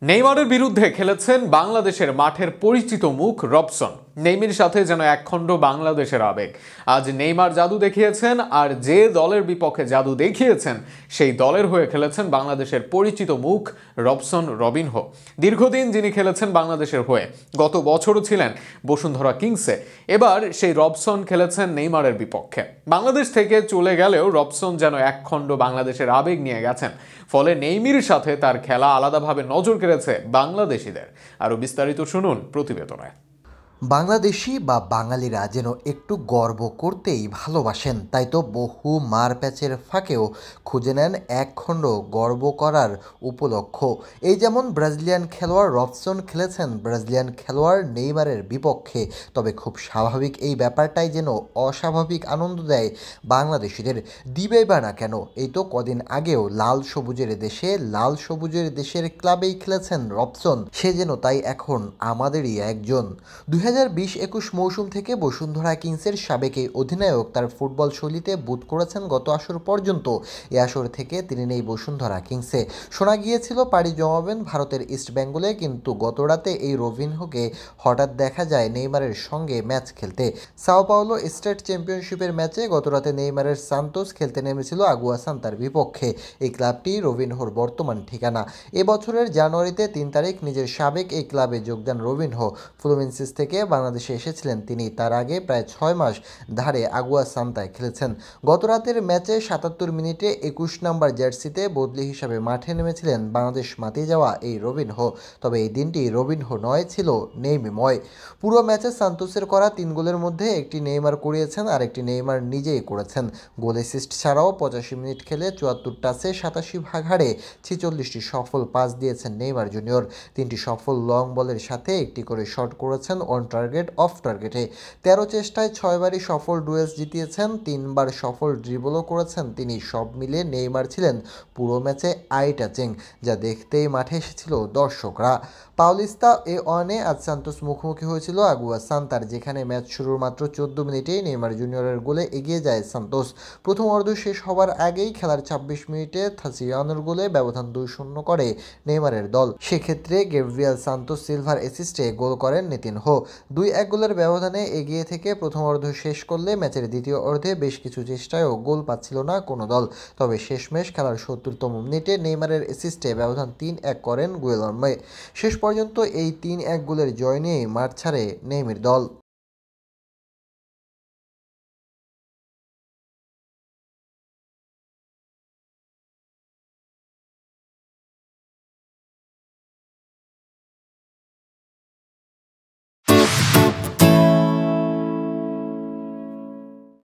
নেইমারের বিরুদ্ধে খেলেছেন বাংলাদেশের মাঠের পরিচিত মুখ রবসন। নেইমারের সাথে যেন একখণ্ড বাংলাদেশের আবেগ। আজ নেইমার জাদু দেখিয়েছেন, আর যে দলের বিপক্ষে জাদু দেখিয়েছেন সেই দলের হয়ে খেলেছেন বাংলাদেশের পরিচিত মুখ রবসন রবিনহো। দীর্ঘদিন যিনি খেলেছেন বাংলাদেশের হয়ে, গত বছরও ছিলেন বসুন্ধরা কিংসে, এবার সেই রবসন খেলেছেন নেইমারের বিপক্ষে। বাংলাদেশ থেকে চলে গেলেও রবসন যেন একখণ্ড বাংলাদেশের আবেগ নিয়ে গেছেন। ফলে নেইমারের সাথে তার খেলা আলাদাভাবে নজর কেড়েছে বাংলাদেশিদের। আরও বিস্তারিত শুনুন প্রতিবেদনে। বাংলাদেশি বা বাঙালিরা যেন একটু গর্ব করতেই ভালোবাসেন, তাই তো বহু মারপ্যাচের ফাঁকেও খুঁজে নেন একখণ্ড গর্ব করার উপলক্ষ। এই যেমন ব্রাজিলিয়ান খেলোয়াড় রবসন খেলেছেন ব্রাজিলিয়ান খেলোয়াড় নেইমারের বিপক্ষে। তবে খুব স্বাভাবিক এই ব্যাপারটাই যেন অস্বাভাবিক আনন্দ দেয় বাংলাদেশিদের। দিবেই বা না কেন, এই তো কদিন আগেও লাল সবুজের দেশের ক্লাবেই খেলেছেন রবসন। সে যেন তাই এখন আমাদেরই একজন। 2020-21 মৌসুম থেকে বসুন্ধরা কিংসের সাবেক এই অধিনায়ক তার ফুটবল শৈলীতে বুট করেছেন গত আসর পর্যন্ত। এ আসর থেকে তিনি নেই বসুন্ধরা কিংসে। শোনা গিয়েছিল পাড়ি জমাবেন ভারতের ইস্ট বেঙ্গলে, কিন্তু গতরাতে এই রবিনহোকে হঠাৎ দেখা যায় নেইমারের সঙ্গে ম্যাচ খেলতে। সাও পাওলো স্টেট চ্যাম্পিয়নশিপের ম্যাচে গতরাতে নেইমারের সান্তোস খেলতে নেমেছিল আগুয়া সান্তার বিপক্ষে। এই ক্লাবটি রবিনহোর বর্তমান ঠিকানা। এবছরের জানুয়ারিতে 3 তারিখ নিজের সাবেক এই ক্লাবে যোগ দেন রবিনহো। ফ্লুমিনেন্সিস থেকে বাংলাদেশে এসেছিলেন তিনি। তার আগে প্রায় 6 মাস ধারে আগুয়া সান্তায় খেলেছেন। গত রাতের ম্যাচে 77 মিনিটে 21 নম্বর জার্সিতে বদলি হিসাবে মাঠে নেমেছিলেন বাংলাদেশ মাতিয়ে যাওয়া এই রবিনহো। তবে এই দিনটি রবিনহো নয়, ছিল নেইমারময়। পুরো ম্যাচে সান্তোসের করা 3 গোলের মধ্যে একটি নেইমার করিয়েছেন আর একটি নেইমার নিজেই করেছেন। গোল অ্যাসিস্ট ছাড়াও 85 মিনিট খেলে 74 টাচে 87 ভাগ হারে 46টি সফল পাস দিয়েছেন নেইমার জুনিয়র। 3টি সফল লং বলের সাথে একটি করে শট করেছেন অন টার্গেট, অফ টার্গেটে। 13 চেষ্টায় 6 বারই সফল ডুয়েলস জিতিয়েছেন, 3 বার সফল ড্রিবলও করেছেন তিনি। সব মিলিয়ে নেইমার ছিলেন পুরো ম্যাচে আই টাচিং, যা দেখতেই মাঠে এসেছিল দর্শকরা। পাউলিস্তা এ1-এ আজ সান্তোস মুখোমুখি হয়েছিল আগুয়া সান্তার, যেখানে ম্যাচ শুরুর মাত্র 14 মিনিটেই নেইমার জুনিয়রের গোলে এগিয়ে যায় সান্তোস। প্রথম অর্ধ শেষ হওয়ার আগেই খেলার 26 মিনিটে থাসিয়ানোর গোলে ব্যবধান 2-0 করে নেইমারের দল। সেক্ষেত্রে গ্যাব্রিয়েল সান্তোস সিলভার অ্যাসিস্টে গোল করেন নিতিনহো। 2-1 গোলের ব্যবধানে এগিয়ে থেকে প্রথম অর্ধ শেষ করলে ম্যাচের দ্বিতীয় অর্ধে বেশ কিছু চেষ্টায়ও গোল পাচ্ছিল না কোনো দল। তবে শেষমেশ খেলার 70তম মিনিটে নেইমারের অ্যাসিস্টে ব্যবধান 3-1 করেন গুয়েলর্মে। শেষ পর্যন্ত এই 3-1 গোলের জয় নিয়েই মাঠ ছাড়ে নেইমার দল।